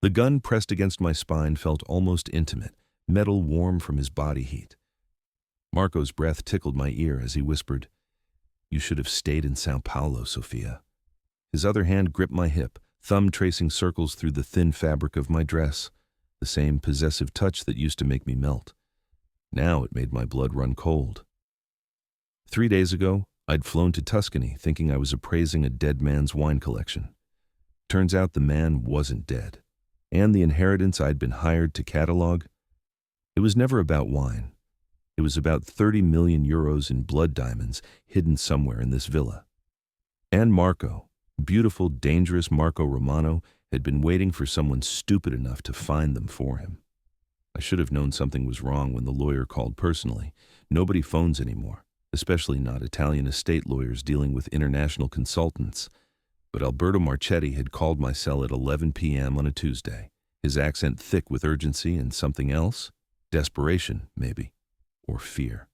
The gun pressed against my spine felt almost intimate, metal warm from his body heat. Marco's breath tickled my ear as he whispered, "You should have stayed in São Paulo, Sofia." His other hand gripped my hip, thumb tracing circles through the thin fabric of my dress, the same possessive touch that used to make me melt. Now it made my blood run cold. 3 days ago, I'd flown to Tuscany thinking I was appraising a dead man's wine collection. Turns out the man wasn't dead, and the inheritance I'd been hired to catalogue, it was never about wine. It was about 30 million euros in blood diamonds hidden somewhere in this villa. And Marco, beautiful, dangerous Marco Romano, had been waiting for someone stupid enough to find them for him. I should have known something was wrong when the lawyer called personally. Nobody phones anymore, especially not Italian estate lawyers dealing with international consultants. But Alberto Marchetti had called my cell at 11 p.m. on a Tuesday, his accent thick with urgency and something else. Desperation, maybe. Or fear.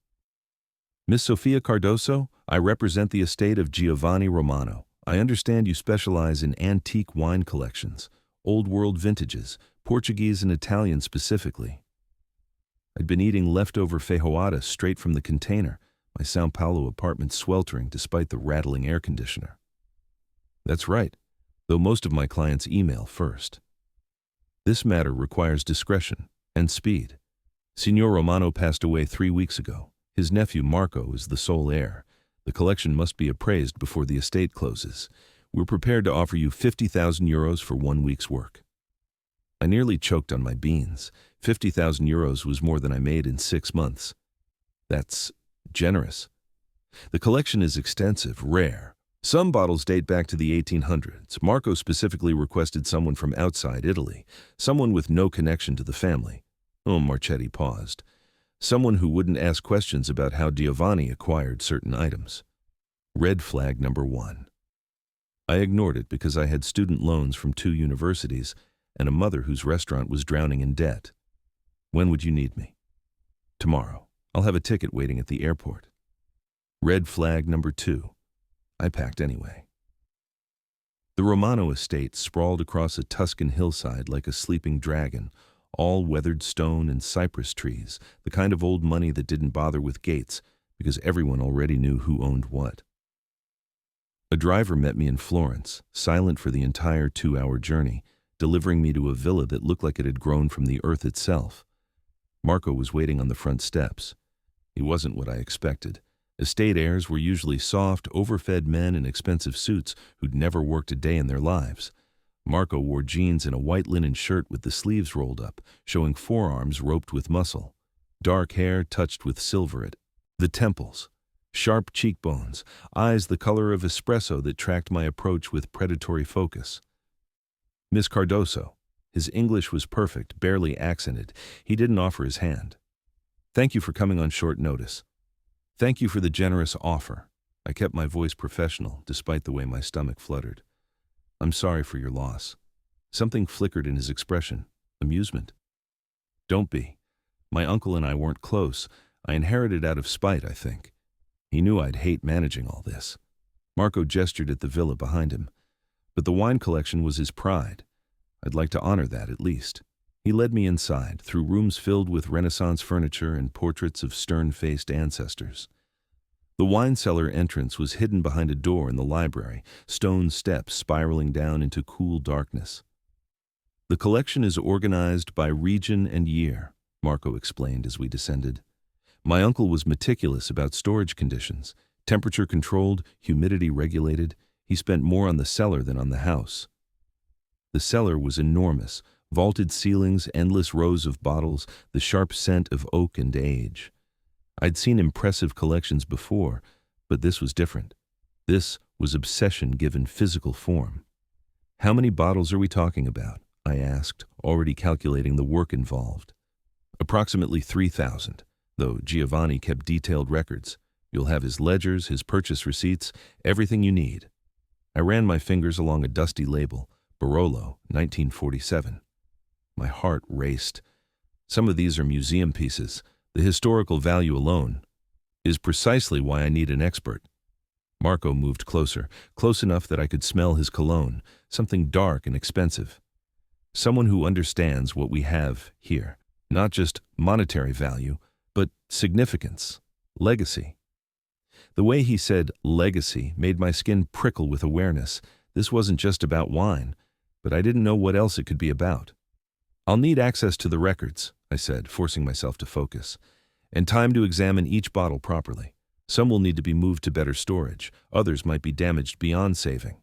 "Miss Sofia Cardoso, I represent the estate of Giovanni Romano. I understand you specialize in antique wine collections, old-world vintages, Portuguese and Italian specifically." I'd been eating leftover feijoada straight from the container, my São Paulo apartment sweltering despite the rattling air conditioner. "That's right, though most of my clients email first. This matter requires discretion and speed. Signor Romano passed away 3 weeks ago. His nephew Marco is the sole heir. The collection must be appraised before the estate closes. We're prepared to offer you 50,000 euros for 1 week's work." I nearly choked on my beans. 50,000 euros was more than I made in 6 months. That's generous. The collection is extensive, rare. Some bottles date back to the 1800s. Marco specifically requested someone from outside Italy, someone with no connection to the family. Oh, Marchetti paused. Someone who wouldn't ask questions about how Giovanni acquired certain items. Red flag number 1. I ignored it because I had student loans from 2 universities and a mother whose restaurant was drowning in debt. "When would you need me?" "Tomorrow. I'll have a ticket waiting at the airport." Red flag number 2. I packed anyway. The Romano estate sprawled across a Tuscan hillside like a sleeping dragon, all weathered stone and cypress trees, the kind of old money that didn't bother with gates because everyone already knew who owned what. A driver met me in Florence, silent for the entire 2-hour journey, delivering me to a villa that looked like it had grown from the earth itself. Marco was waiting on the front steps. He wasn't what I expected. Estate heirs were usually soft, overfed men in expensive suits who'd never worked a day in their lives. Marco wore jeans and a white linen shirt with the sleeves rolled up, showing forearms roped with muscle. Dark hair touched with silver at the temples. Sharp cheekbones, eyes the color of espresso that tracked my approach with predatory focus. "Miss Cardoso." His English was perfect, barely accented. He didn't offer his hand. "Thank you for coming on short notice. Thank you for the generous offer." I kept my voice professional, despite the way my stomach fluttered. "I'm sorry for your loss." Something flickered in his expression. Amusement. "Don't be. My uncle and I weren't close. I inherited out of spite, I think. He knew I'd hate managing all this." Marco gestured at the villa behind him. But the wine collection was his pride. I'd like to honor that at least. He led me inside, through rooms filled with Renaissance furniture and portraits of stern-faced ancestors. The wine cellar entrance was hidden behind a door in the library, stone steps spiraling down into cool darkness. "The collection is organized by region and year," Marco explained as we descended. "My uncle was meticulous about storage conditions, temperature-controlled, humidity-regulated. He spent more on the cellar than on the house." The cellar was enormous, vaulted ceilings, endless rows of bottles, the sharp scent of oak and age. I'd seen impressive collections before, but this was different. This was obsession given physical form. "How many bottles are we talking about?" I asked, already calculating the work involved. "Approximately 3,000, though Giovanni kept detailed records. You'll have his ledgers, his purchase receipts, everything you need." I ran my fingers along a dusty label, Barolo, 1947. My heart raced. Some of these are museum pieces. The historical value alone is precisely why I need an expert. Marco moved closer, close enough that I could smell his cologne, something dark and expensive. Someone who understands what we have here. Not just monetary value, but significance, legacy. The way he said legacy made my skin prickle with awareness. This wasn't just about wine, but I didn't know what else it could be about. I'll need access to the records, I said, forcing myself to focus, and time to examine each bottle properly. Some will need to be moved to better storage. Others might be damaged beyond saving.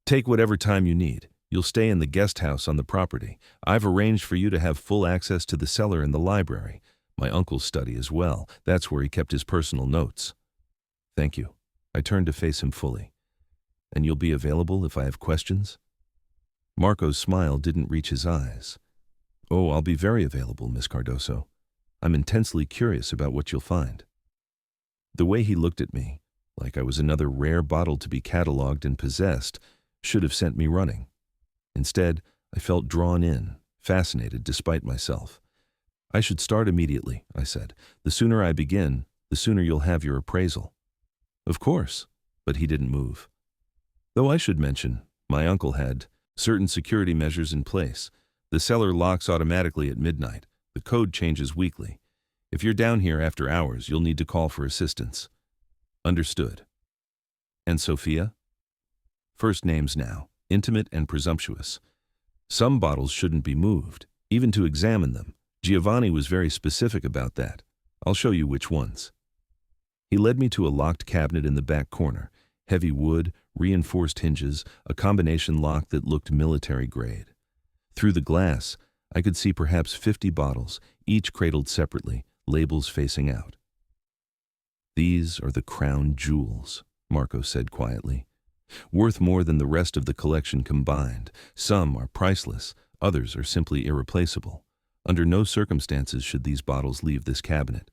Take whatever time you need. You'll stay in the guest house on the property. I've arranged for you to have full access to the cellar and the library. My uncle's study as well. That's where he kept his personal notes. Thank you. I turned to face him fully. And you'll be available if I have questions? Marco's smile didn't reach his eyes. Oh, I'll be very available, Miss Cardoso. I'm intensely curious about what you'll find. The way he looked at me, like I was another rare bottle to be catalogued and possessed, should have sent me running. Instead, I felt drawn in, fascinated despite myself. I should start immediately, I said. The sooner I begin, the sooner you'll have your appraisal. Of course, but he didn't move. Though I should mention, my uncle had certain security measures in place. The cellar locks automatically at midnight. The code changes weekly. If you're down here after hours, you'll need to call for assistance. Understood. And Sofia? First names now, intimate and presumptuous. Some bottles shouldn't be moved, even to examine them. Giovanni was very specific about that. I'll show you which ones. He led me to a locked cabinet in the back corner. Heavy wood, reinforced hinges, a combination lock that looked military grade. Through the glass, I could see perhaps 50 bottles, each cradled separately, labels facing out. These are the crown jewels, Marco said quietly. Worth more than the rest of the collection combined. Some are priceless, others are simply irreplaceable. Under no circumstances should these bottles leave this cabinet.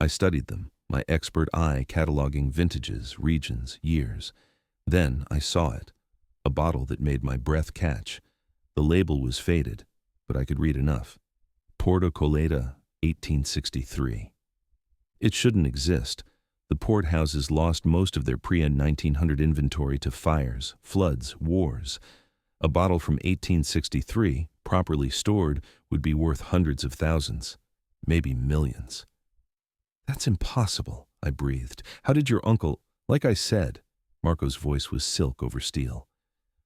I studied them, my expert eye cataloging vintages, regions, years. Then I saw it, a bottle that made my breath catch. The label was faded, but I could read enough. Porto Colada, 1863. It shouldn't exist. The port houses lost most of their pre-1900 inventory to fires, floods, wars. A bottle from 1863, properly stored, would be worth hundreds of thousands, maybe millions. That's impossible, I breathed. How did your uncle... Like I said, Marco's voice was silk over steel.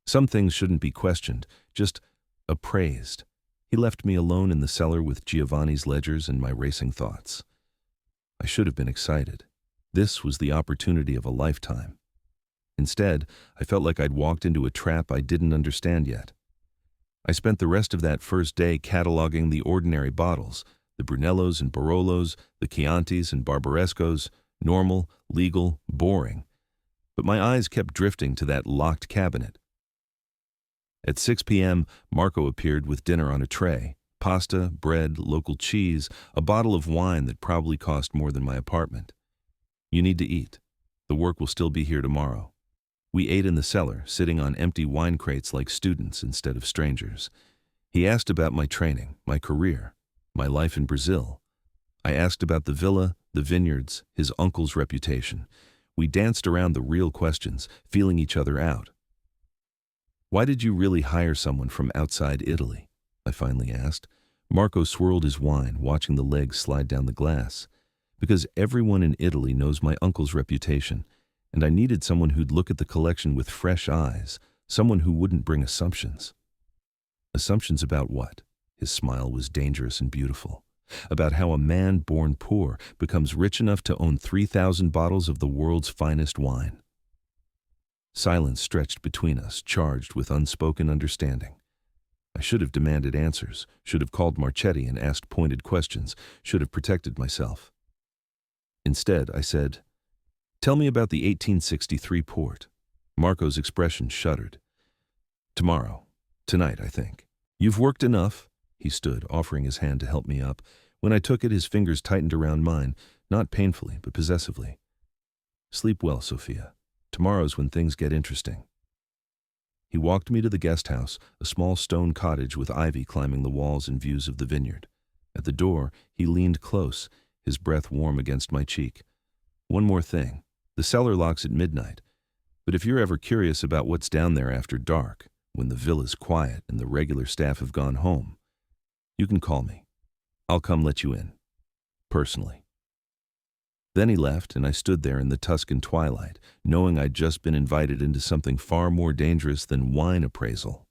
Some things shouldn't be questioned, just appraised. He left me alone in the cellar with Giovanni's ledgers and my racing thoughts. I should have been excited. This was the opportunity of a lifetime. Instead, I felt like I'd walked into a trap I didn't understand yet. I spent the rest of that first day cataloging the ordinary bottles, the Brunellos and Barolos, the Chiantis and Barbarescos, normal, legal, boring. But my eyes kept drifting to that locked cabinet. At 6 p.m., Marco appeared with dinner on a tray. Pasta, bread, local cheese, a bottle of wine that probably cost more than my apartment. You need to eat. The work will still be here tomorrow. We ate in the cellar, sitting on empty wine crates like students instead of strangers. He asked about my training, my career, my life in Brazil. I asked about the villa, the vineyards, his uncle's reputation. We danced around the real questions, feeling each other out. Why did you really hire someone from outside Italy? I finally asked. Marco swirled his wine, watching the legs slide down the glass. Because everyone in Italy knows my uncle's reputation, and I needed someone who'd look at the collection with fresh eyes, someone who wouldn't bring assumptions. Assumptions about what? His smile was dangerous and beautiful. About how a man born poor becomes rich enough to own 3,000 bottles of the world's finest wine. Silence stretched between us, charged with unspoken understanding. I should have demanded answers, should have called Marchetti and asked pointed questions, should have protected myself. Instead, I said, "Tell me about the 1863 port." Marco's expression shuddered. "Tomorrow. Tonight, I think." "You've worked enough." He stood, offering his hand to help me up. When I took it, his fingers tightened around mine, not painfully, but possessively. "Sleep well, Sofia. Tomorrow's when things get interesting." He walked me to the guest house, a small stone cottage with ivy climbing the walls and views of the vineyard. At the door, he leaned close, his breath warm against my cheek. "One more thing. The cellar locks at midnight. But if you're ever curious about what's down there after dark, when the villa's quiet and the regular staff have gone home. You can call me. I'll come let you in. Personally. Then he left, and I stood there in the Tuscan twilight, knowing I'd just been invited into something far more dangerous than wine appraisal.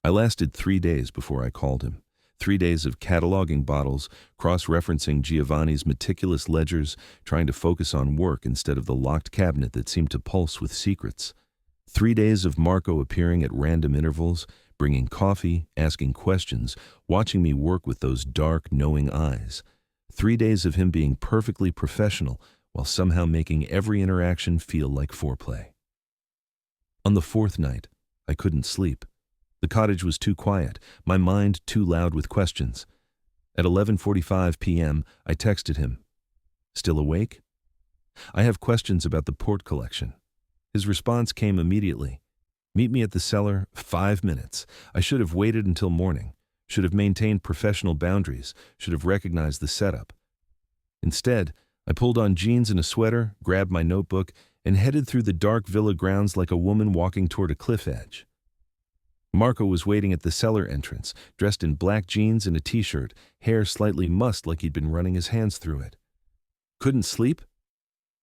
I lasted 3 days before I called him. 3 days of cataloging bottles, cross-referencing Giovanni's meticulous ledgers, trying to focus on work instead of the locked cabinet that seemed to pulse with secrets. 3 days of Marco appearing at random intervals, bringing coffee, asking questions, watching me work with those dark, knowing eyes. 3 days of him being perfectly professional while somehow making every interaction feel like foreplay. On the 4th night, I couldn't sleep. The cottage was too quiet, my mind too loud with questions. At 11:45 p.m., I texted him. Still awake? I have questions about the port collection. His response came immediately. Meet me at the cellar, 5 minutes. I should have waited until morning. Should have maintained professional boundaries, should have recognized the setup. Instead, I pulled on jeans and a sweater, grabbed my notebook, and headed through the dark villa grounds like a woman walking toward a cliff edge. Marco was waiting at the cellar entrance, dressed in black jeans and a t-shirt, hair slightly mussed like he'd been running his hands through it. Couldn't sleep?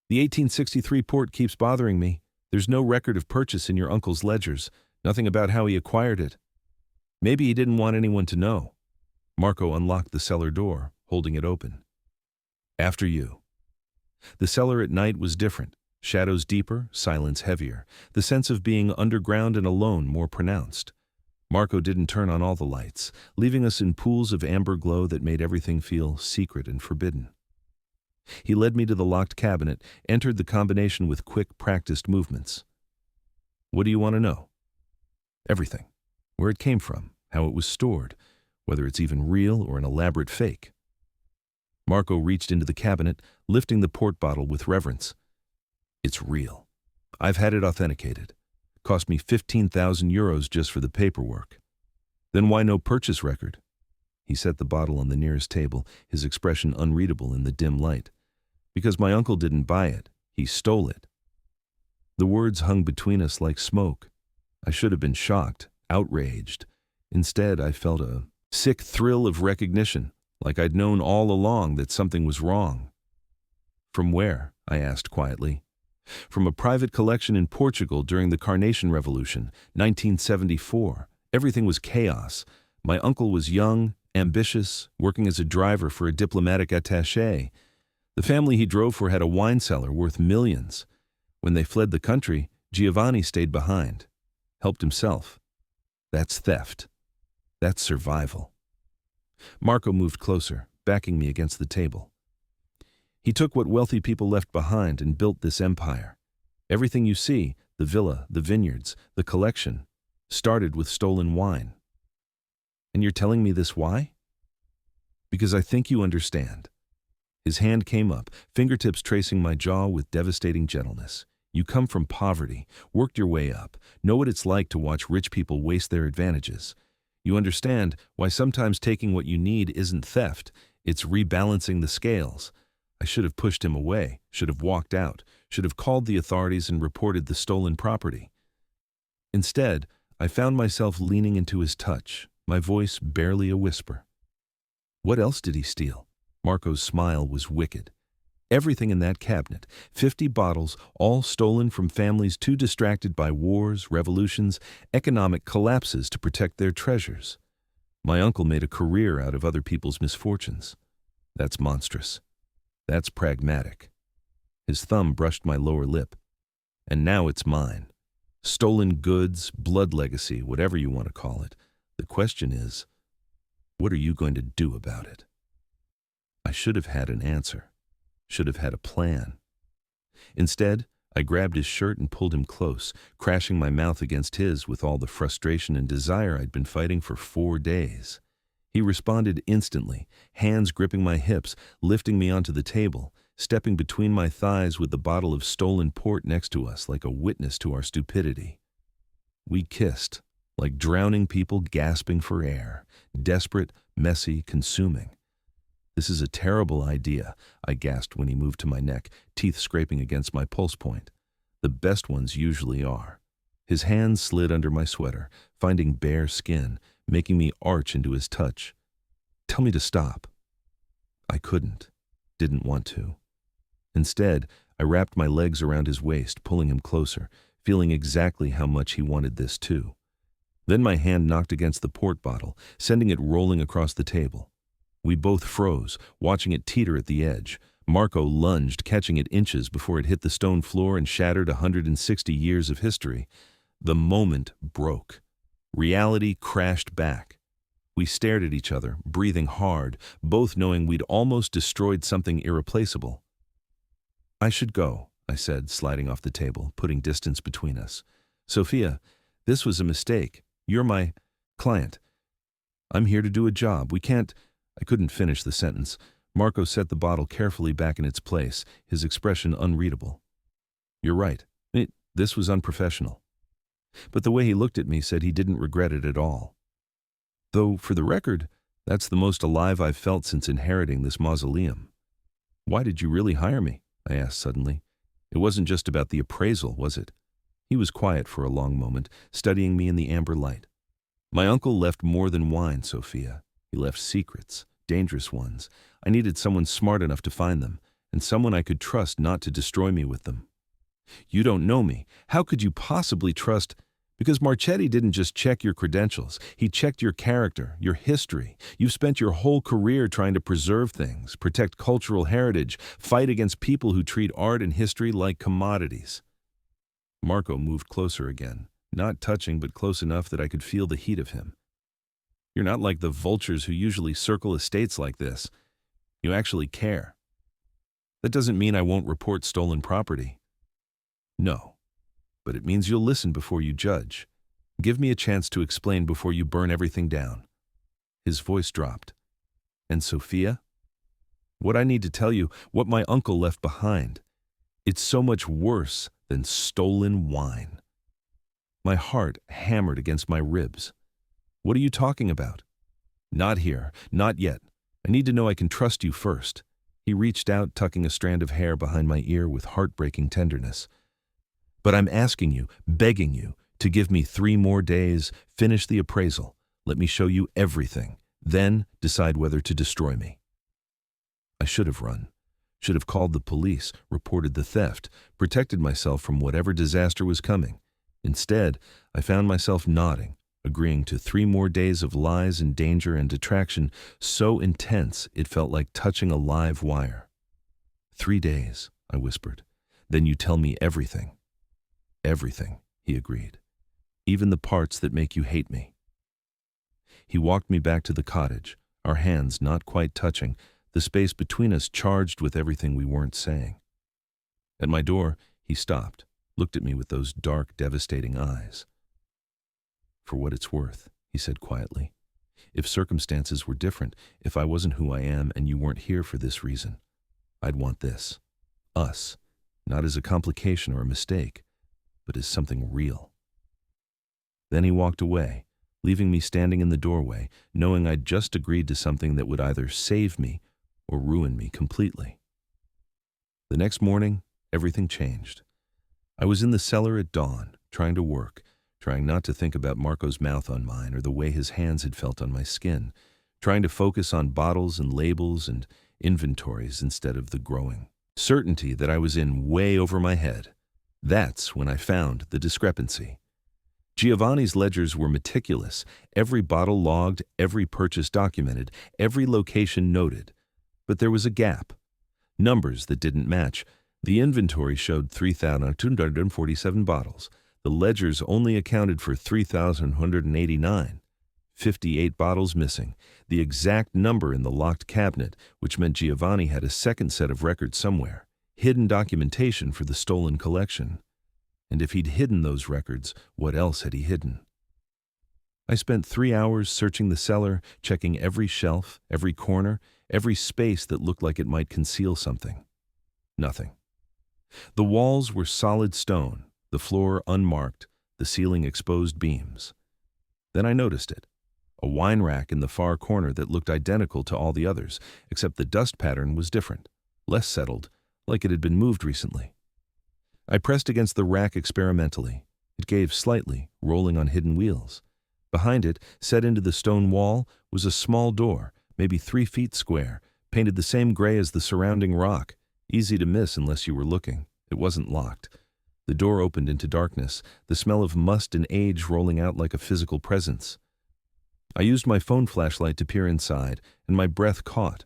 The 1863 port keeps bothering me. There's no record of purchase in your uncle's ledgers, nothing about how he acquired it. Maybe he didn't want anyone to know. Marco unlocked the cellar door, holding it open. After you. The cellar at night was different. Shadows deeper, silence heavier. The sense of being underground and alone more pronounced. Marco didn't turn on all the lights, leaving us in pools of amber glow that made everything feel secret and forbidden. He led me to the locked cabinet, entered the combination with quick, practiced movements. What do you want to know? Everything. Where it came from, how it was stored, whether it's even real or an elaborate fake. Marco reached into the cabinet, lifting the port bottle with reverence. It's real. I've had it authenticated. Cost me 15,000 euros just for the paperwork. Then why no purchase record? He set the bottle on the nearest table, his expression unreadable in the dim light. Because my uncle didn't buy it. He stole it. The words hung between us like smoke. I should have been shocked, outraged. Instead, I felt a sick thrill of recognition, like I'd known all along that something was wrong. From where? I asked quietly. From a private collection in Portugal during the Carnation Revolution, 1974. Everything was chaos. My uncle was young, ambitious, working as a driver for a diplomatic attaché. The family he drove for had a wine cellar worth millions. When they fled the country, Giovanni stayed behind. Helped himself. That's theft. That's survival. Marco moved closer, backing me against the table. He took what wealthy people left behind and built this empire. Everything you see, the villa, the vineyards, the collection, started with stolen wine. And you're telling me this why? Because I think you understand. His hand came up, fingertips tracing my jaw with devastating gentleness. You come from poverty, worked your way up, know what it's like to watch rich people waste their advantages. You understand why sometimes taking what you need isn't theft, it's rebalancing the scales. I should have pushed him away, should have walked out, should have called the authorities and reported the stolen property. Instead, I found myself leaning into his touch, my voice barely a whisper. What else did he steal? Marco's smile was wicked. Everything in that cabinet, 50 bottles, all stolen from families too distracted by wars, revolutions, economic collapses to protect their treasures. My uncle made a career out of other people's misfortunes. That's monstrous. That's pragmatic. His thumb brushed my lower lip. And now it's mine. Stolen goods, blood legacy, whatever you want to call it. The question is, what are you going to do about it? I should have had an answer. Should have had a plan. Instead, I grabbed his shirt and pulled him close, crashing my mouth against his with all the frustration and desire I'd been fighting for 4 days. He responded instantly, hands gripping my hips, lifting me onto the table, stepping between my thighs with the bottle of stolen port next to us like a witness to our stupidity. We kissed, like drowning people gasping for air, desperate, messy, consuming. This is a terrible idea, I gasped when he moved to my neck, teeth scraping against my pulse point. The best ones usually are. His hands slid under my sweater, finding bare skin, making me arch into his touch. Tell me to stop. I couldn't, didn't want to. Instead, I wrapped my legs around his waist, pulling him closer, feeling exactly how much he wanted this too. Then my hand knocked against the port bottle, sending it rolling across the table. We both froze, watching it teeter at the edge. Marco lunged, catching it inches before it hit the stone floor and shattered 160 years of history. The moment broke. Reality crashed back. We stared at each other, breathing hard, both knowing we'd almost destroyed something irreplaceable. I should go, I said, sliding off the table, putting distance between us. Sofia, this was a mistake. You're my client. I'm here to do a job. We can't... I couldn't finish the sentence. Marco set the bottle carefully back in its place, his expression unreadable. You're right. This was unprofessional. But the way he looked at me said he didn't regret it at all. Though, for the record, that's the most alive I've felt since inheriting this mausoleum. Why did you really hire me? I asked suddenly. It wasn't just about the appraisal, was it? He was quiet for a long moment, studying me in the amber light. My uncle left more than wine, Sofia. He left secrets, dangerous ones. I needed someone smart enough to find them, and someone I could trust not to destroy me with them. You don't know me. How could you possibly trust... Because Marchetti didn't just check your credentials. He checked your character, your history. You've spent your whole career trying to preserve things, protect cultural heritage, fight against people who treat art and history like commodities. Marco moved closer again, not touching but close enough that I could feel the heat of him. You're not like the vultures who usually circle estates like this. You actually care. That doesn't mean I won't report stolen property. No, but it means you'll listen before you judge. Give me a chance to explain before you burn everything down. His voice dropped. And Sofia? What I need to tell you, what my uncle left behind. It's so much worse than stolen wine. My heart hammered against my ribs. What are you talking about? Not here, not yet. I need to know I can trust you first. He reached out, tucking a strand of hair behind my ear with heartbreaking tenderness. But I'm asking you, begging you, to give me 3 more days, finish the appraisal. Let me show you everything. Then decide whether to destroy me. I should have run. Should have called the police, reported the theft, protected myself from whatever disaster was coming. Instead, I found myself nodding, agreeing to 3 more days of lies and danger and detraction so intense it felt like touching a live wire. 3 days, I whispered. Then you tell me everything. Everything, he agreed. Even the parts that make you hate me. He walked me back to the cottage, our hands not quite touching, the space between us charged with everything we weren't saying. At my door, he stopped, looked at me with those dark, devastating eyes. For what it's worth, he said quietly. If circumstances were different, if I wasn't who I am and you weren't here for this reason, I'd want this. Us. Not as a complication or a mistake, but as something real. Then he walked away, leaving me standing in the doorway, knowing I'd just agreed to something that would either save me or ruin me completely. The next morning, everything changed. I was in the cellar at dawn, trying to work, trying not to think about Marco's mouth on mine or the way his hands had felt on my skin, trying to focus on bottles and labels and inventories instead of the growing certainty that I was in way over my head. That's when I found the discrepancy. Giovanni's ledgers were meticulous, every bottle logged, every purchase documented, every location noted. But there was a gap. Numbers that didn't match. The inventory showed 3,247 bottles. The ledgers only accounted for 3,189. 58 bottles missing, the exact number in the locked cabinet, which meant Giovanni had a second set of records somewhere, hidden documentation for the stolen collection. And if he'd hidden those records, what else had he hidden? I spent 3 hours searching the cellar, checking every shelf, every corner, every space that looked like it might conceal something. Nothing. The walls were solid stone, the floor unmarked, the ceiling exposed beams. Then I noticed it. A wine rack in the far corner that looked identical to all the others, except the dust pattern was different, less settled, like it had been moved recently. I pressed against the rack experimentally. It gave slightly, rolling on hidden wheels. Behind it, set into the stone wall, was a small door, maybe 3 feet square, painted the same gray as the surrounding rock. Easy to miss unless you were looking. It wasn't locked. The door opened into darkness, the smell of must and age rolling out like a physical presence. I used my phone flashlight to peer inside, and my breath caught.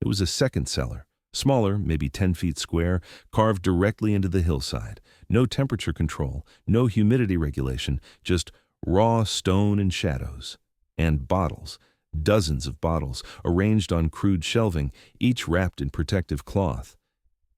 It was a second cellar, smaller, maybe 10 feet square, carved directly into the hillside. No temperature control, no humidity regulation, just raw stone and shadows. And bottles, dozens of bottles, arranged on crude shelving, each wrapped in protective cloth.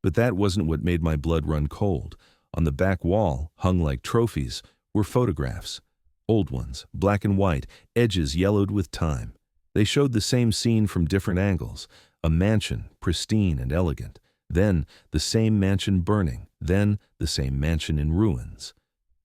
But that wasn't what made my blood run cold. On the back wall, hung like trophies, were photographs. Old ones, black and white, edges yellowed with time. They showed the same scene from different angles. A mansion, pristine and elegant. Then the same mansion burning. Then the same mansion in ruins.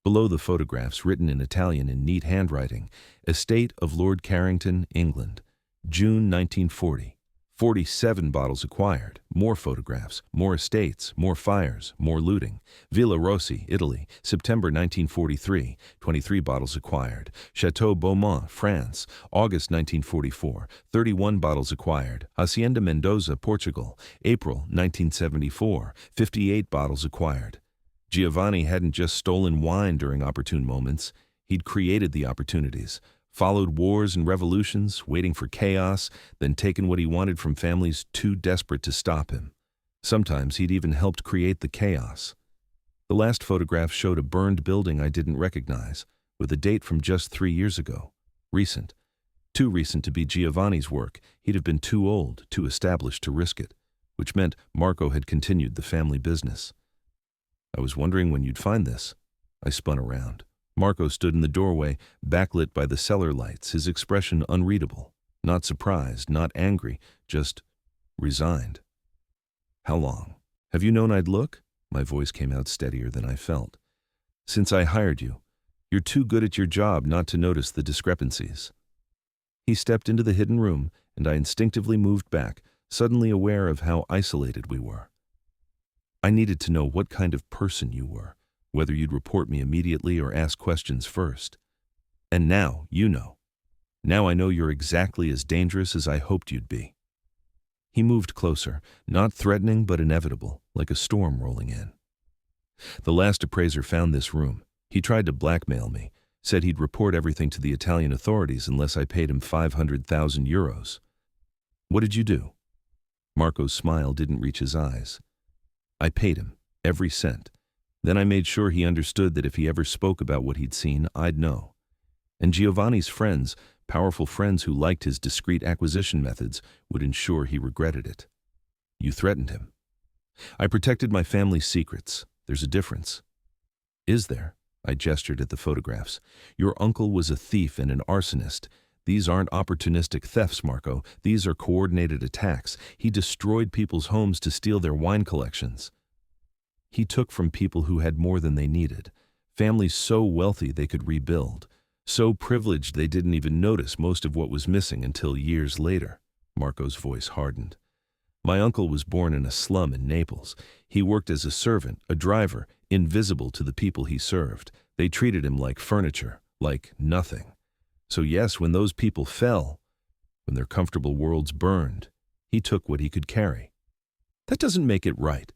Below the photographs, written in Italian in neat handwriting, Estate of Lord Carrington, England, June 1940. 47 bottles acquired, more photographs, more estates, more fires, more looting. Villa Rossi, Italy, September 1943, 23 bottles acquired. Chateau Beaumont, France, August 1944, 31 bottles acquired. Hacienda Mendoza, Portugal, April 1974, 58 bottles acquired. Giovanni hadn't just stolen wine during opportune moments, he'd created the opportunities. Followed wars and revolutions, waiting for chaos, then taken what he wanted from families too desperate to stop him. Sometimes he'd even helped create the chaos. The last photograph showed a burned building I didn't recognize, with a date from just 3 years ago. Recent. Too recent to be Giovanni's work. He'd have been too old, too established to risk it, which meant Marco had continued the family business. I was wondering when you'd find this. I spun around. Marco stood in the doorway, backlit by the cellar lights, his expression unreadable. Not surprised, not angry, just resigned. How long? Have you known I'd look? My voice came out steadier than I felt. Since I hired you. You're too good at your job not to notice the discrepancies. He stepped into the hidden room, and I instinctively moved back, suddenly aware of how isolated we were. I needed to know what kind of person you were. Whether you'd report me immediately or ask questions first. And now, you know. Now I know you're exactly as dangerous as I hoped you'd be. He moved closer, not threatening but inevitable, like a storm rolling in. The last appraiser found this room. He tried to blackmail me, said he'd report everything to the Italian authorities unless I paid him 500,000 euros. What did you do? Marco's smile didn't reach his eyes. I paid him, every cent. Then I made sure he understood that if he ever spoke about what he'd seen, I'd know. And Giovanni's friends, powerful friends who liked his discreet acquisition methods, would ensure he regretted it. You threatened him. I protected my family's secrets. There's a difference. Is there? I gestured at the photographs. Your uncle was a thief and an arsonist. These aren't opportunistic thefts, Marco. These are coordinated attacks. He destroyed people's homes to steal their wine collections. He took from people who had more than they needed, families so wealthy they could rebuild, so privileged they didn't even notice most of what was missing until years later. Marco's voice hardened. My uncle was born in a slum in Naples. He worked as a servant, a driver, invisible to the people he served. They treated him like furniture, like nothing. So yes, when those people fell, when their comfortable worlds burned, he took what he could carry. That doesn't make it right.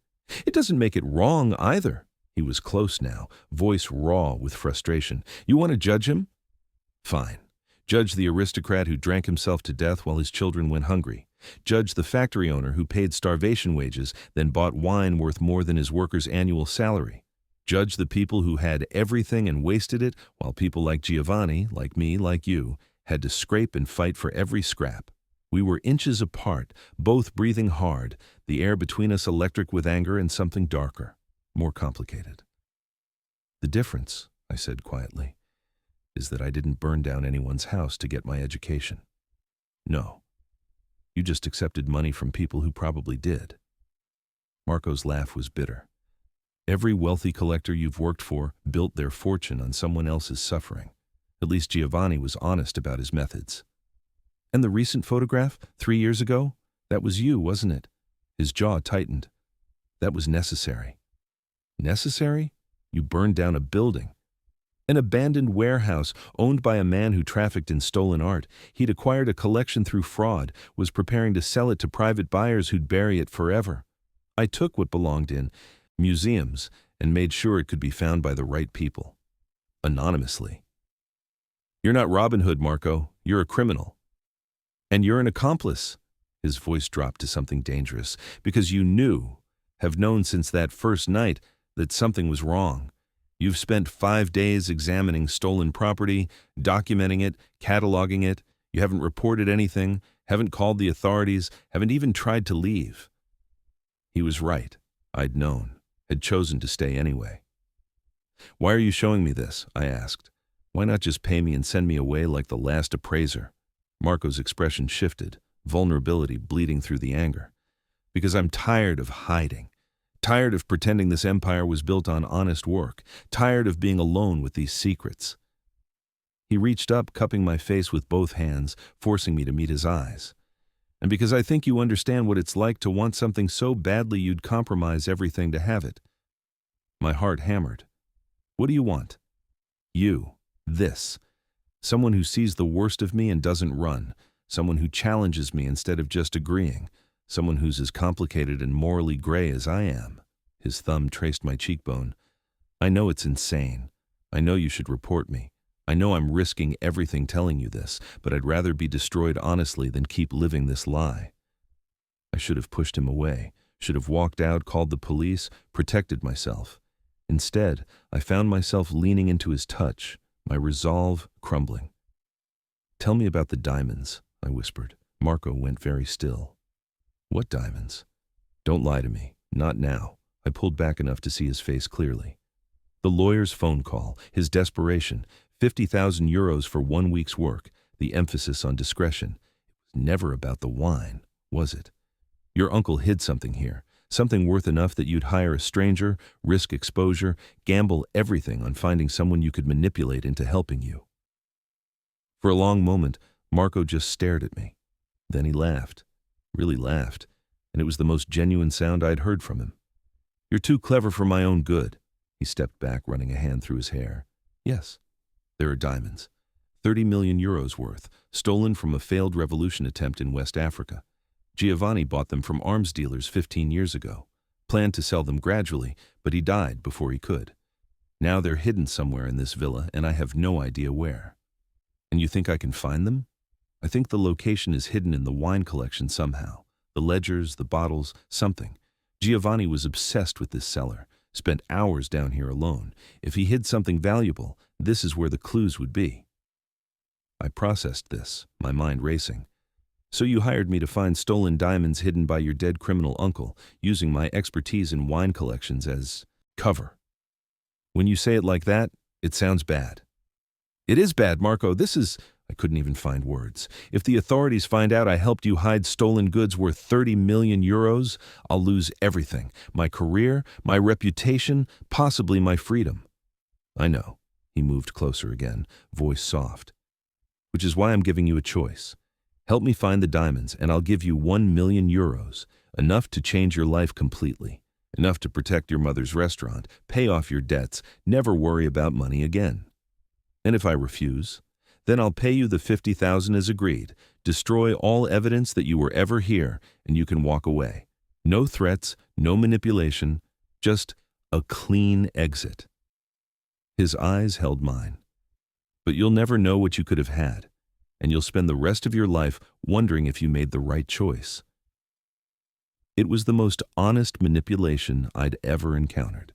It doesn't make it wrong either. He was close now, voice raw with frustration. You want to judge him? Fine. Judge the aristocrat who drank himself to death while his children went hungry. Judge the factory owner who paid starvation wages, then bought wine worth more than his workers' annual salary. Judge the people who had everything and wasted it, while people like Giovanni, like me, like you, had to scrape and fight for every scrap. We were inches apart, both breathing hard, the air between us electric with anger and something darker, more complicated. The difference, I said quietly, is that I didn't burn down anyone's house to get my education. No. You just accepted money from people who probably did. Marco's laugh was bitter. Every wealthy collector you've worked for built their fortune on someone else's suffering. At least Giovanni was honest about his methods. And the recent photograph, 3 years ago? That was you, wasn't it? His jaw tightened. That was necessary. Necessary? You burned down a building. An abandoned warehouse owned by a man who trafficked in stolen art. He'd acquired a collection through fraud, was preparing to sell it to private buyers who'd bury it forever. I took what belonged in museums and made sure it could be found by the right people. Anonymously. You're not Robin Hood, Marco. You're a criminal. And you're an accomplice. His voice dropped to something dangerous, because you have known since that first night that something was wrong. You've spent 5 days examining stolen property, documenting it, cataloging it. You haven't reported anything, haven't called the authorities, haven't even tried to leave. He was right. I'd known, had chosen to stay anyway. Why are you showing me this? I asked. Why not just pay me and send me away like the last appraiser? Marco's expression shifted, vulnerability bleeding through the anger. Because I'm tired of hiding. Tired of pretending this empire was built on honest work. Tired of being alone with these secrets. He reached up, cupping my face with both hands, forcing me to meet his eyes. And because I think you understand what it's like to want something so badly you'd compromise everything to have it. My heart hammered. What do you want? You. This. Someone who sees the worst of me and doesn't run. Someone who challenges me instead of just agreeing. Someone who's as complicated and morally gray as I am. His thumb traced my cheekbone. I know it's insane. I know you should report me. I know I'm risking everything telling you this, but I'd rather be destroyed honestly than keep living this lie. I should have pushed him away, should have walked out, called the police, protected myself. Instead, I found myself leaning into his touch, my resolve crumbling. Tell me about the diamonds, I whispered. Marco went very still. What diamonds? Don't lie to me. Not now. I pulled back enough to see his face clearly. The lawyer's phone call, his desperation, 50,000 euros for 1 week's work, the emphasis on discretion. It was never about the wine, was it? Your uncle hid something here, something worth enough that you'd hire a stranger, risk exposure, gamble everything on finding someone you could manipulate into helping you. For a long moment, Marco just stared at me. Then he laughed. Really laughed, and it was the most genuine sound I'd heard from him. You're too clever for my own good. He stepped back, running a hand through his hair. Yes, there are diamonds. 30 million euros worth, stolen from a failed revolution attempt in West Africa. Giovanni bought them from arms dealers 15 years ago. Planned to sell them gradually, but he died before he could. Now they're hidden somewhere in this villa, and I have no idea where. And you think I can find them? I think the location is hidden in the wine collection somehow. The ledgers, the bottles, something. Giovanni was obsessed with this cellar, spent hours down here alone. If he hid something valuable, this is where the clues would be. I processed this, my mind racing. So you hired me to find stolen diamonds hidden by your dead criminal uncle, using my expertise in wine collections as cover. When you say it like that, it sounds bad. It is bad, Marco. I couldn't even find words. If the authorities find out I helped you hide stolen goods worth 30 million euros, I'll lose everything. My career, my reputation, possibly my freedom. I know. He moved closer again, voice soft. Which is why I'm giving you a choice. Help me find the diamonds, and I'll give you 1 million euros, enough to change your life completely, enough to protect your mother's restaurant, pay off your debts, never worry about money again. And if I refuse, then I'll pay you the 50,000 as agreed, destroy all evidence that you were ever here, and you can walk away. No threats, no manipulation, just a clean exit. His eyes held mine. But you'll never know what you could have had, and you'll spend the rest of your life wondering if you made the right choice. It was the most honest manipulation I'd ever encountered.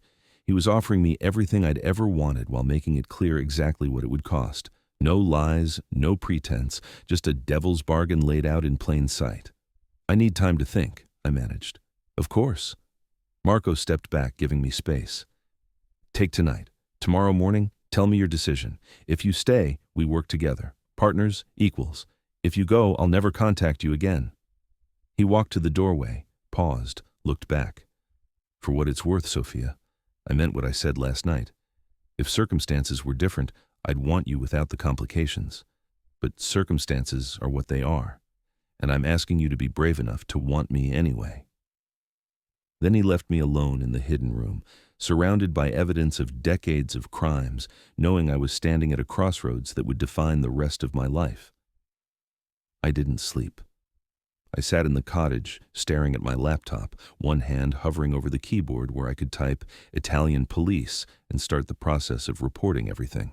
He was offering me everything I'd ever wanted while making it clear exactly what it would cost. No lies, no pretense, just a devil's bargain laid out in plain sight. I need time to think, I managed. Of course. Marco stepped back, giving me space. Take tonight. Tomorrow morning, tell me your decision. If you stay, we work together. Partners, equals. If you go, I'll never contact you again. He walked to the doorway, paused, looked back. For what it's worth, Sofia, I meant what I said last night. If circumstances were different, I'd want you without the complications. But circumstances are what they are, and I'm asking you to be brave enough to want me anyway. Then he left me alone in the hidden room, surrounded by evidence of decades of crimes, knowing I was standing at a crossroads that would define the rest of my life. I didn't sleep. I sat in the cottage, staring at my laptop, one hand hovering over the keyboard where I could type Italian police and start the process of reporting everything.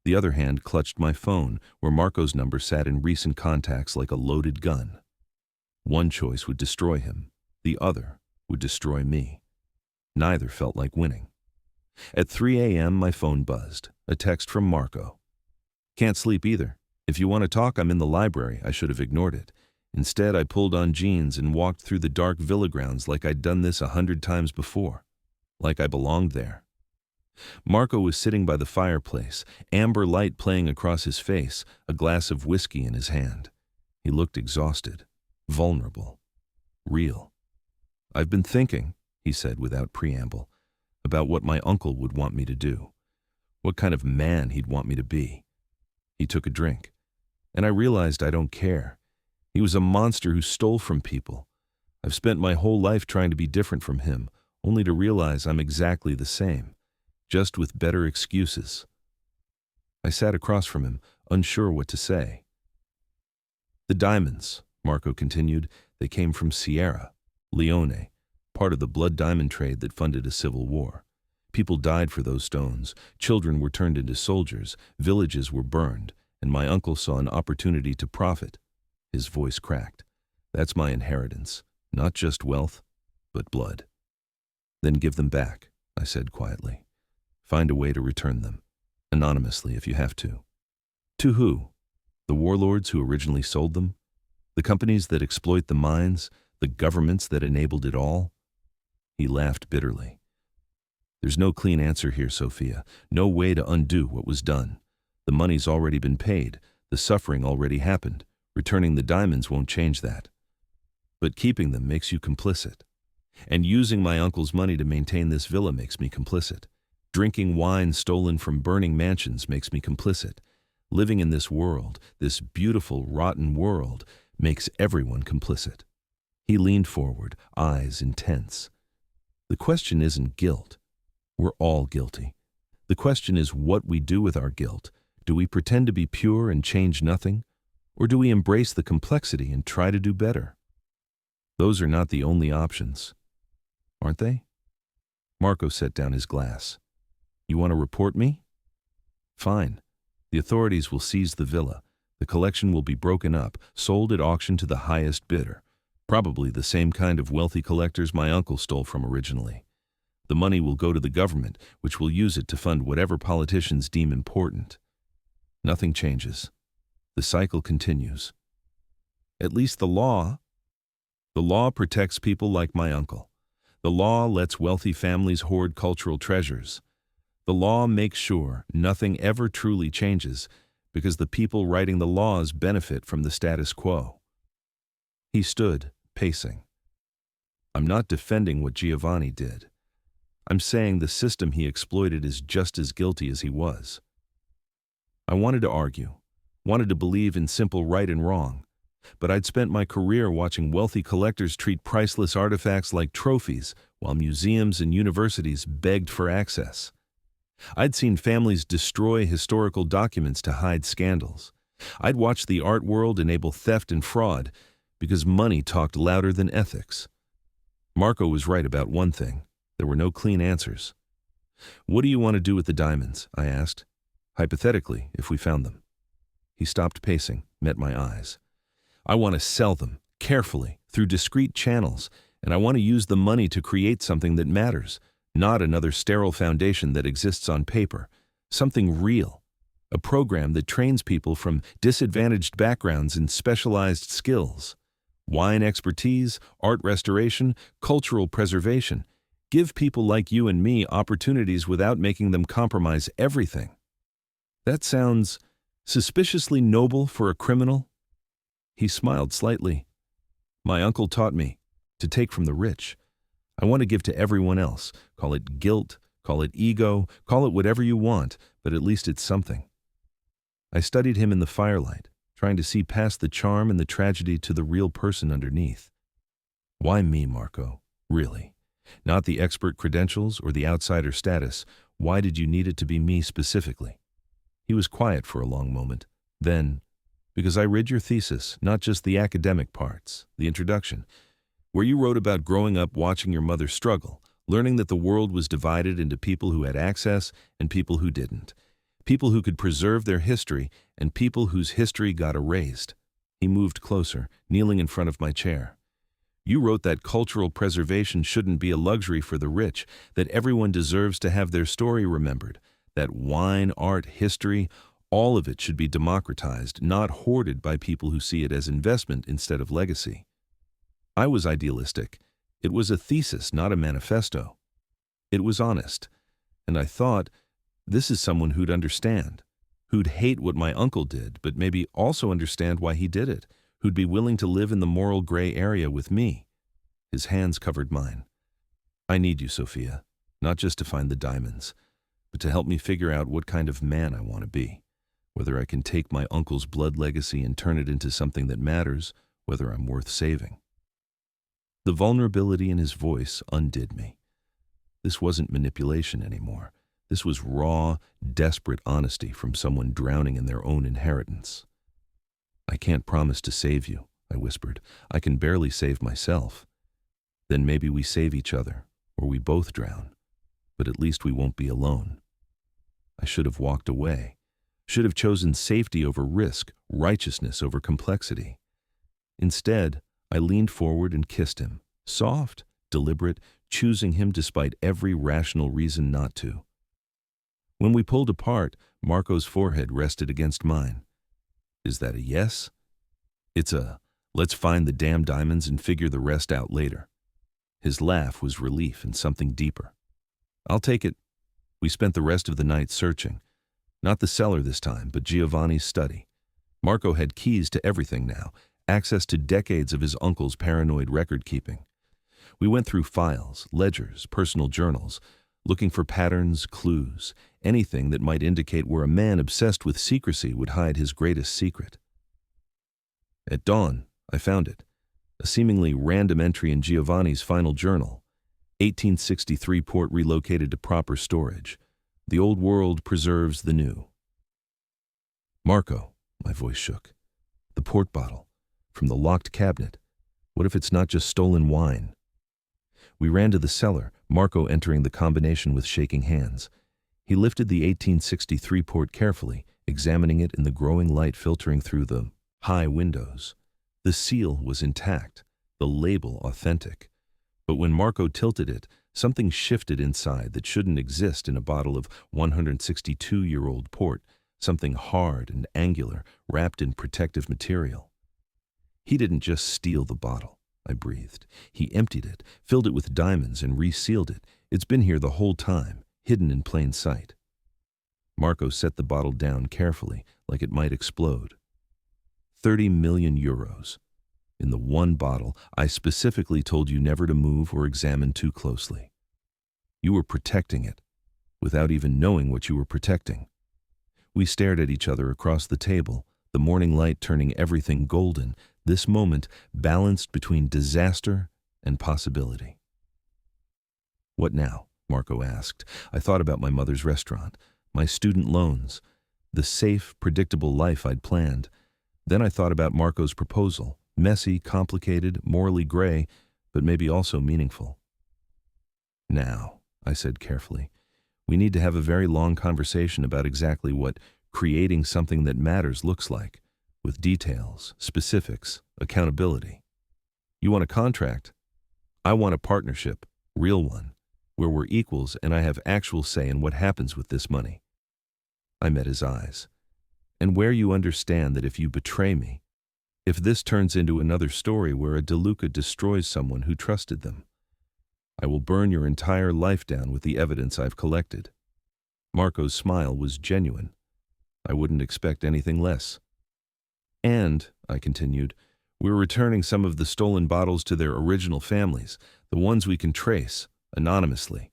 The other hand clutched my phone, where Marco's number sat in recent contacts like a loaded gun. One choice would destroy him. The other would destroy me. Neither felt like winning. At 3 a.m., my phone buzzed. A text from Marco. "Can't sleep either. If you want to talk, I'm in the library." I should have ignored it. Instead, I pulled on jeans and walked through the dark villa grounds like I'd done this 100 times before. Like I belonged there. Marco was sitting by the fireplace, amber light playing across his face, a glass of whiskey in his hand. He looked exhausted, vulnerable, real. "I've been thinking," he said without preamble, "about what my uncle would want me to do. What kind of man he'd want me to be." He took a drink, and I realized I don't care. He was a monster who stole from people. I've spent my whole life trying to be different from him, only to realize I'm exactly the same, just with better excuses. I sat across from him, unsure what to say. "The diamonds," Marco continued, "they came from Sierra Leone, part of the blood diamond trade that funded a civil war. People died for those stones, children were turned into soldiers, villages were burned, and my uncle saw an opportunity to profit." His voice cracked. "That's my inheritance, not just wealth, but blood." "Then give them back," I said quietly. "Find a way to return them, anonymously if you have to." "To who? The warlords who originally sold them? The companies that exploit the mines? The governments that enabled it all?" He laughed bitterly. "There's no clean answer here, Sofia. No way to undo what was done. The money's already been paid. The suffering already happened. Returning the diamonds won't change that. But keeping them makes you complicit. And using my uncle's money to maintain this villa makes me complicit. Drinking wine stolen from burning mansions makes me complicit. Living in this world, this beautiful, rotten world, makes everyone complicit." He leaned forward, eyes intense. "The question isn't guilt. We're all guilty. The question is what we do with our guilt. Do we pretend to be pure and change nothing? Or do we embrace the complexity and try to do better? Those are not the only options, aren't they?" Marco set down his glass. "You want to report me? Fine. The authorities will seize the villa. The collection will be broken up, sold at auction to the highest bidder. Probably the same kind of wealthy collectors my uncle stole from originally. The money will go to the government, which will use it to fund whatever politicians deem important. Nothing changes. The cycle continues. At least the law protects people like my uncle. The law lets wealthy families hoard cultural treasures. The law makes sure nothing ever truly changes because the people writing the laws benefit from the status quo." He stood, pacing. "I'm not defending what Giovanni did. I'm saying the system he exploited is just as guilty as he was." I wanted to argue, wanted to believe in simple right and wrong, but I'd spent my career watching wealthy collectors treat priceless artifacts like trophies while museums and universities begged for access. I'd seen families destroy historical documents to hide scandals. I'd watched the art world enable theft and fraud because money talked louder than ethics. Marco was right about one thing. There were no clean answers. "What do you want to do with the diamonds?" I asked. "Hypothetically, if we found them." He stopped pacing, met my eyes. "I want to sell them, carefully, through discreet channels, and I want to use the money to create something that matters, not another sterile foundation that exists on paper, something real, a program that trains people from disadvantaged backgrounds in specialized skills. Wine expertise, art restoration, cultural preservation. Give people like you and me opportunities without making them compromise everything." That sounds suspiciously noble for a criminal. He smiled slightly. "My uncle taught me to take from the rich. I want to give to everyone else. Call it guilt, call it ego, call it whatever you want, but at least it's something." I studied him in the firelight, trying to see past the charm and the tragedy to the real person underneath. "Why me, Marco? Really? Not the expert credentials or the outsider status. Why did you need it to be me specifically? He was quiet for a long moment. Then, because I read your thesis, not just the academic parts, the introduction, where you wrote about growing up watching your mother struggle, learning that the world was divided into people who had access and people who didn't, people who could preserve their history and people whose history got erased. He moved closer, kneeling in front of my chair. You wrote that cultural preservation shouldn't be a luxury for the rich, that everyone deserves to have their story remembered, that wine, art, history, all of it should be democratized, not hoarded by people who see it as investment instead of legacy. I was idealistic. It was a thesis, not a manifesto. It was honest. And I thought, this is someone who'd understand, who'd hate what my uncle did, but maybe also understand why he did it, who'd be willing to live in the moral gray area with me. His hands covered mine. I need you, Sofia, not just to find the diamonds, but to help me figure out what kind of man I want to be, whether I can take my uncle's blood legacy and turn it into something that matters, whether I'm worth saving. The vulnerability in his voice undid me. This wasn't manipulation anymore. This was raw, desperate honesty from someone drowning in their own inheritance. I can't promise to save you, I whispered. I can barely save myself. Then maybe we save each other, or we both drown. But at least we won't be alone. I should have walked away. Should have chosen safety over risk, righteousness over complexity. Instead, I leaned forward and kissed him, soft, deliberate, choosing him despite every rational reason not to. When we pulled apart, Marco's forehead rested against mine. Is that a yes? It's a, let's find the damn diamonds and figure the rest out later. His laugh was relief and something deeper. I'll take it. We spent the rest of the night searching. Not the cellar this time, but Giovanni's study. Marco had keys to everything now, access to decades of his uncle's paranoid record-keeping. We went through files, ledgers, personal journals, looking for patterns, clues, anything that might indicate where a man obsessed with secrecy would hide his greatest secret. At dawn, I found it, a seemingly random entry in Giovanni's final journal. 1863 port relocated to proper storage. The old world preserves the new. Marco, my voice shook. The port bottle, from the locked cabinet. What if it's not just stolen wine? We ran to the cellar, Marco entering the combination with shaking hands. He lifted the 1863 port carefully, examining it in the growing light filtering through the high windows. The seal was intact, the label authentic. But when Marco tilted it, something shifted inside that shouldn't exist in a bottle of 162-year-old port, something hard and angular, wrapped in protective material. He didn't just steal the bottle, I breathed. He emptied it, filled it with diamonds, and resealed it. It's been here the whole time, hidden in plain sight. Marco set the bottle down carefully, like it might explode. 30 million euros. In the one bottle, I specifically told you never to move or examine too closely. You were protecting it, without even knowing what you were protecting. We stared at each other across the table, the morning light turning everything golden, this moment balanced between disaster and possibility. What now? Marco asked. I thought about my mother's restaurant, my student loans, the safe, predictable life I'd planned. Then I thought about Marco's proposal, messy, complicated, morally gray, but maybe also meaningful. Now, I said carefully, we need to have a very long conversation about exactly what creating something that matters looks like, with details, specifics, accountability. You want a contract? I want a partnership, real one, where we're equals and I have actual say in what happens with this money. I met his eyes. And where you understand that if you betray me, if this turns into another story where a DeLuca destroys someone who trusted them, I will burn your entire life down with the evidence I've collected. Marco's smile was genuine. I wouldn't expect anything less. And, I continued, we're returning some of the stolen bottles to their original families, the ones we can trace, anonymously.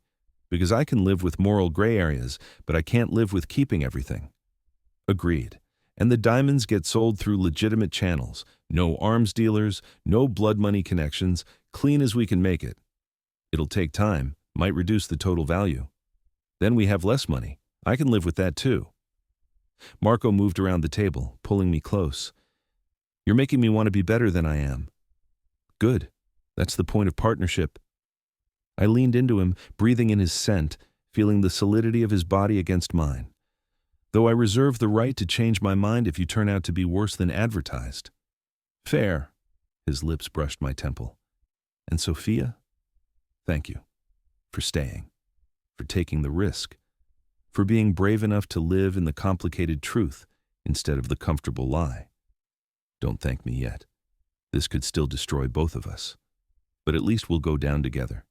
Because I can live with moral gray areas, but I can't live with keeping everything. Agreed. And the diamonds get sold through legitimate channels. No arms dealers, no blood money connections, clean as we can make it. It'll take time, might reduce the total value. Then we have less money. I can live with that too. Marco moved around the table, pulling me close. You're making me want to be better than I am. Good. That's the point of partnership. I leaned into him, breathing in his scent, feeling the solidity of his body against mine. Though I reserve the right to change my mind if you turn out to be worse than advertised. Fair. His lips brushed my temple. And Sofia? Thank you. For staying. For taking the risk. For being brave enough to live in the complicated truth instead of the comfortable lie. Don't thank me yet. This could still destroy both of us. But at least we'll go down together.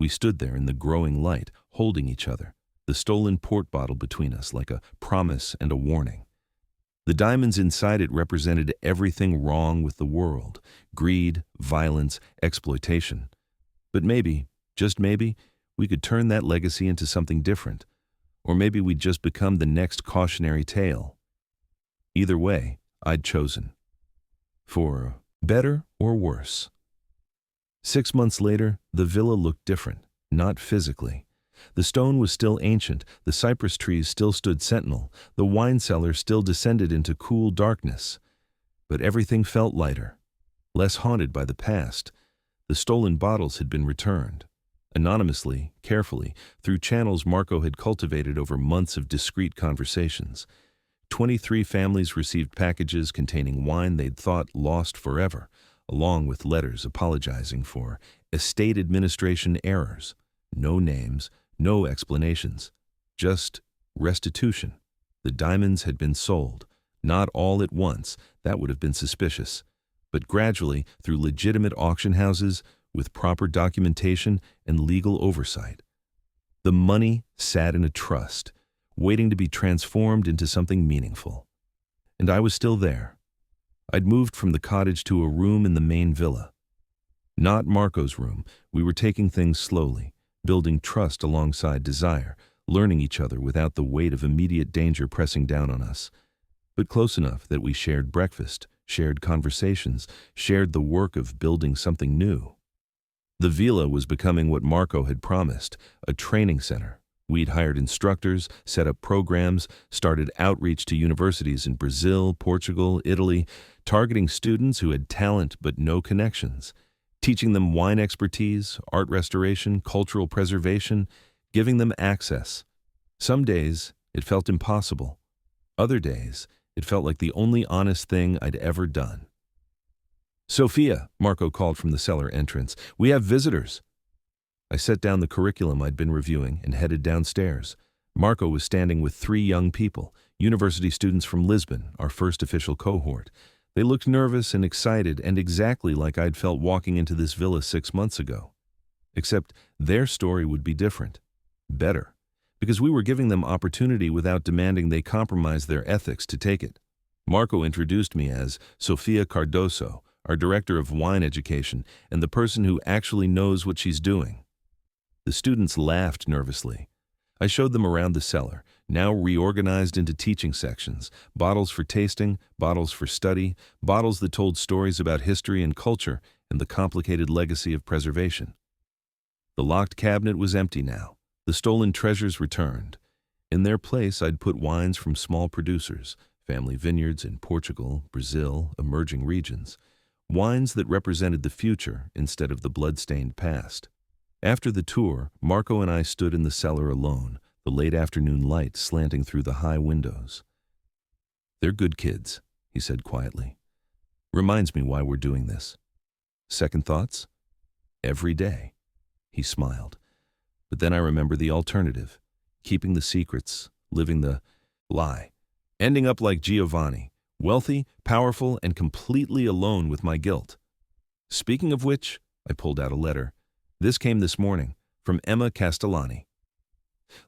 We stood there in the growing light, holding each other, the stolen port bottle between us like a promise and a warning. The diamonds inside it represented everything wrong with the world: greed, violence, exploitation. But maybe, just maybe, we could turn that legacy into something different. Or maybe we'd just become the next cautionary tale. Either way, I'd chosen. For better or worse. 6 months later, the villa looked different, not physically. The stone was still ancient, the cypress trees still stood sentinel, the wine cellar still descended into cool darkness. But everything felt lighter, less haunted by the past. The stolen bottles had been returned. Anonymously, carefully, through channels Marco had cultivated over months of discreet conversations. 23 families received packages containing wine they'd thought lost forever, along with letters apologizing for estate administration errors. No names, no explanations, just restitution. The diamonds had been sold, not all at once, that would have been suspicious, but gradually through legitimate auction houses with proper documentation and legal oversight. The money sat in a trust, waiting to be transformed into something meaningful. And I was still there. I'd moved from the cottage to a room in the main villa. Not Marco's room. We were taking things slowly, building trust alongside desire, learning each other without the weight of immediate danger pressing down on us, but close enough that we shared breakfast, shared conversations, shared the work of building something new. The villa was becoming what Marco had promised, a training center. We'd hired instructors, set up programs, started outreach to universities in Brazil, Portugal, Italy, targeting students who had talent but no connections, teaching them wine expertise, art restoration, cultural preservation, giving them access. Some days, it felt impossible. Other days, it felt like the only honest thing I'd ever done. Sofia, Marco called from the cellar entrance. We have visitors. I set down the curriculum I'd been reviewing and headed downstairs. Marco was standing with 3 young people, university students from Lisbon, our first official cohort. They looked nervous and excited and exactly like I'd felt walking into this villa 6 months ago. Except their story would be different. Better. Because we were giving them opportunity without demanding they compromise their ethics to take it. Marco introduced me as Sofia Cardoso, our director of wine education and the person who actually knows what she's doing. The students laughed nervously. I showed them around the cellar, now reorganized into teaching sections, bottles for tasting, bottles for study, bottles that told stories about history and culture and the complicated legacy of preservation. The locked cabinet was empty now, the stolen treasures returned. In their place, I'd put wines from small producers, family vineyards in Portugal, Brazil, emerging regions. Wines that represented the future instead of the blood-stained past. After the tour, Marco and I stood in the cellar alone, the late afternoon light slanting through the high windows. They're good kids, he said quietly. Reminds me why we're doing this. Second thoughts? Every day. He smiled. But then I remember the alternative. Keeping the secrets, living the lie. Ending up like Giovanni, wealthy, powerful, and completely alone with my guilt. Speaking of which, I pulled out a letter. This came this morning, from Emma Castellani.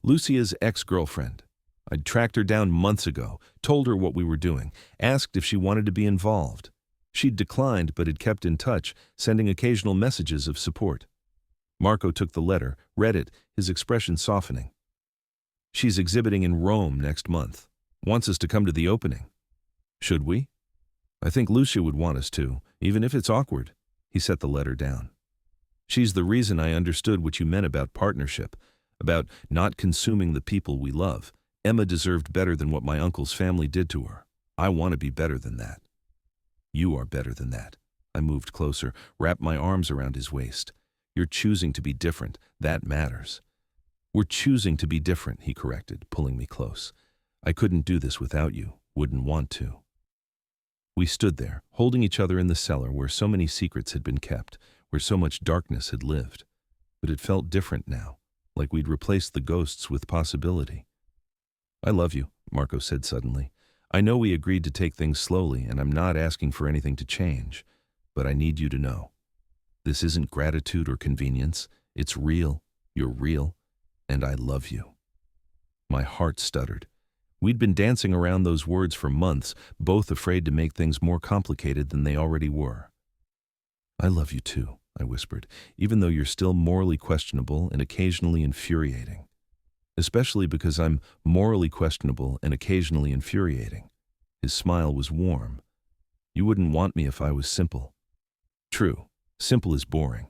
Lucia's ex-girlfriend. I'd tracked her down months ago, told her what we were doing, asked if she wanted to be involved. She'd declined but had kept in touch, sending occasional messages of support. Marco took the letter, read it, his expression softening. She's exhibiting in Rome next month. Wants us to come to the opening. Should we? I think Lucia would want us to, even if it's awkward. He set the letter down. She's the reason I understood what you meant about partnership, about not consuming the people we love. Emma deserved better than what my uncle's family did to her. I want to be better than that. You are better than that. I moved closer, wrapped my arms around his waist. You're choosing to be different. That matters. We're choosing to be different, he corrected, pulling me close. I couldn't do this without you, wouldn't want to. We stood there, holding each other in the cellar where so many secrets had been kept, where so much darkness had lived. But it felt different now, like we'd replaced the ghosts with possibility. I love you, Marco said suddenly. I know we agreed to take things slowly, and I'm not asking for anything to change, but I need you to know. This isn't gratitude or convenience. It's real. You're real. And I love you. My heart stuttered. We'd been dancing around those words for months, both afraid to make things more complicated than they already were. I love you too, I whispered, even though you're still morally questionable and occasionally infuriating. Especially because I'm morally questionable and occasionally infuriating. His smile was warm. You wouldn't want me if I was simple. True, simple is boring.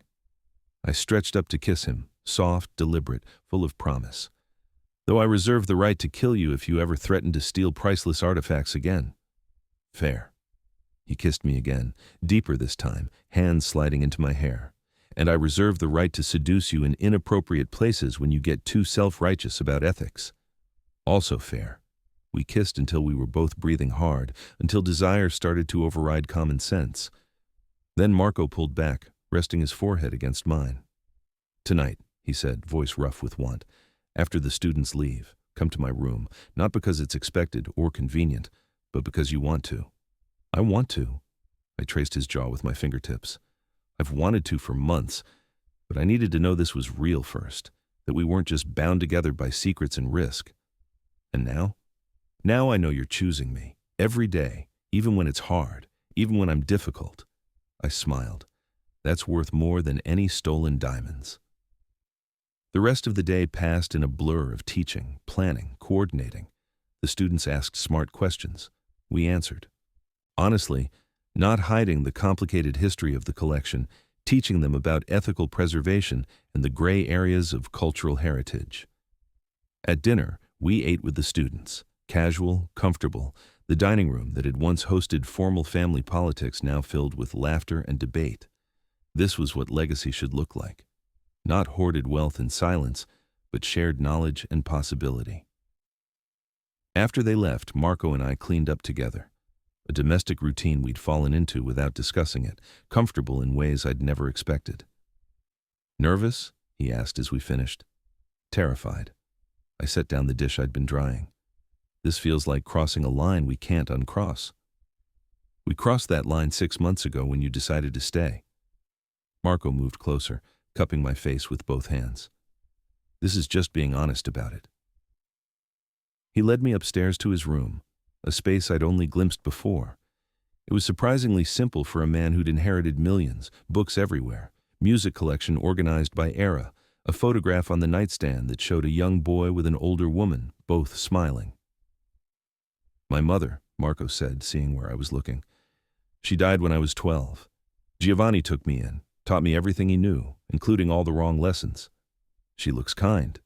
I stretched up to kiss him, soft, deliberate, full of promise. Though I reserve the right to kill you if you ever threaten to steal priceless artifacts again. Fair. He kissed me again, deeper this time, hands sliding into my hair. And I reserve the right to seduce you in inappropriate places when you get too self-righteous about ethics. Also fair. We kissed until we were both breathing hard, until desire started to override common sense. Then Marco pulled back, resting his forehead against mine. Tonight, he said, voice rough with want, after the students leave, come to my room, not because it's expected or convenient, but because you want to. I want to. I traced his jaw with my fingertips. I've wanted to for months, but I needed to know this was real first, that we weren't just bound together by secrets and risk. And now? Now I know you're choosing me, every day, even when it's hard, even when I'm difficult. I smiled. That's worth more than any stolen diamonds. The rest of the day passed in a blur of teaching, planning, coordinating. The students asked smart questions. We answered. Honestly, not hiding the complicated history of the collection, teaching them about ethical preservation and the gray areas of cultural heritage. At dinner, we ate with the students, casual, comfortable, the dining room that had once hosted formal family politics now filled with laughter and debate. This was what legacy should look like. Not hoarded wealth in silence, but shared knowledge and possibility. After they left, Marco and I cleaned up together. A domestic routine we'd fallen into without discussing it, comfortable in ways I'd never expected. Nervous? He asked as we finished. Terrified. I set down the dish I'd been drying. This feels like crossing a line we can't uncross. We crossed that line 6 months ago when you decided to stay. Marco moved closer, cupping my face with both hands. This is just being honest about it. He led me upstairs to his room, a space I'd only glimpsed before. It was surprisingly simple for a man who'd inherited millions, books everywhere, music collection organized by era, a photograph on the nightstand that showed a young boy with an older woman, both smiling. My mother, Marco said, seeing where I was looking. She died when I was 12. Giovanni took me in, taught me everything he knew, including all the wrong lessons. She looks kind.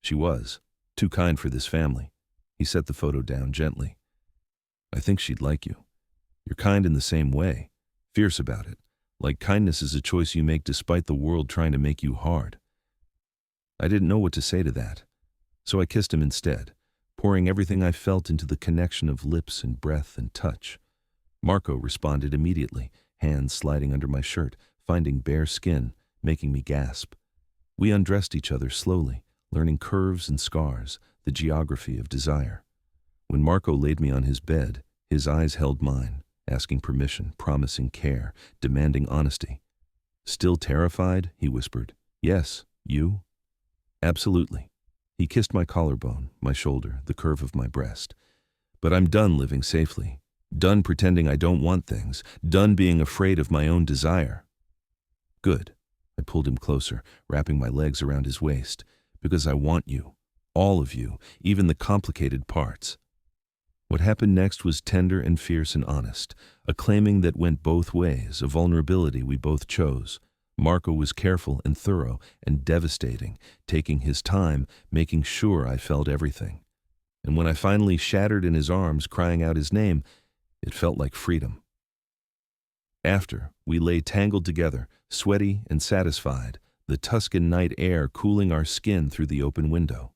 She was, too kind for this family. He set the photo down gently. I think she'd like you. You're kind in the same way, fierce about it, like kindness is a choice you make despite the world trying to make you hard. I didn't know what to say to that, so I kissed him instead, pouring everything I felt into the connection of lips and breath and touch. Marco responded immediately, hands sliding under my shirt, finding bare skin, making me gasp. We undressed each other slowly, learning curves and scars, the geography of desire. When Marco laid me on his bed, his eyes held mine, asking permission, promising care, demanding honesty. Still terrified? He whispered. Yes, you? Absolutely. He kissed my collarbone, my shoulder, the curve of my breast. But I'm done living safely, done pretending I don't want things, done being afraid of my own desire. Good. I pulled him closer, wrapping my legs around his waist, because I want you, all of you, even the complicated parts. What happened next was tender and fierce and honest, a claiming that went both ways, a vulnerability we both chose. Marco was careful and thorough and devastating, taking his time, making sure I felt everything. And when I finally shattered in his arms, crying out his name, it felt like freedom. After, we lay tangled together, sweaty and satisfied, the Tuscan night air cooling our skin through the open window.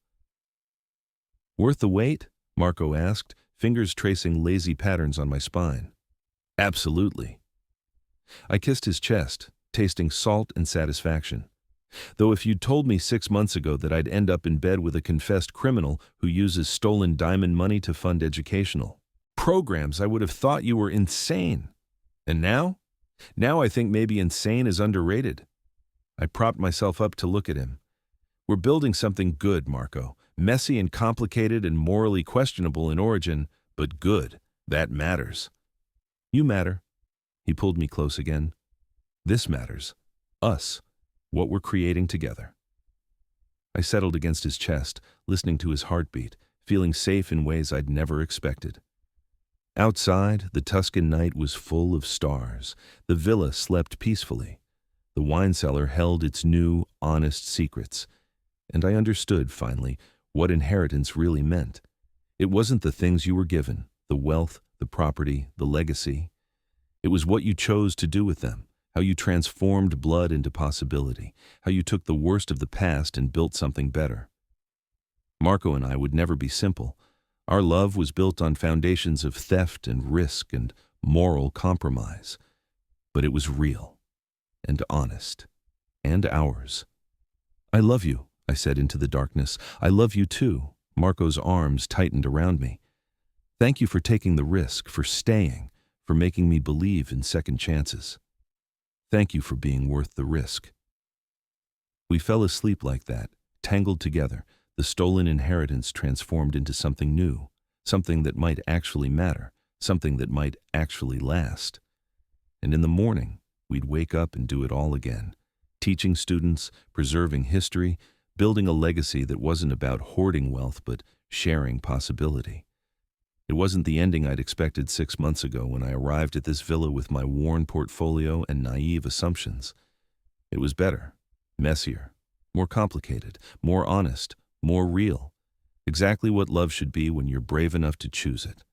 "Worth the wait?" Marco asked, fingers tracing lazy patterns on my spine. "Absolutely." I kissed his chest, tasting salt and satisfaction. Though if you'd told me 6 months ago that I'd end up in bed with a confessed criminal who uses stolen diamond money to fund educational programs, I would have thought you were insane. And now? Now I think maybe insane is underrated. I propped myself up to look at him. "We're building something good, Marco. Messy and complicated and morally questionable in origin, but good. That matters." "You matter." He pulled me close again. "This matters. Us. What we're creating together." I settled against his chest, listening to his heartbeat, feeling safe in ways I'd never expected. Outside, the Tuscan night was full of stars. The villa slept peacefully. The wine cellar held its new, honest secrets. And I understood, finally, what inheritance really meant. It wasn't the things you were given, the wealth, the property, the legacy. It was what you chose to do with them, how you transformed blood into possibility, how you took the worst of the past and built something better. Marco and I would never be simple. Our love was built on foundations of theft and risk and moral compromise. But it was real and honest and ours. "I love you," I said into the darkness. "I love you too." Marco's arms tightened around me. "Thank you for taking the risk, for staying, for making me believe in second chances. Thank you for being worth the risk." We fell asleep like that, tangled together, the stolen inheritance transformed into something new, something that might actually matter, something that might actually last. And in the morning, we'd wake up and do it all again, teaching students, preserving history, building a legacy that wasn't about hoarding wealth but sharing possibility. It wasn't the ending I'd expected 6 months ago when I arrived at this villa with my worn portfolio and naive assumptions. It was better, messier, more complicated, more honest, more real. Exactly what love should be when you're brave enough to choose it.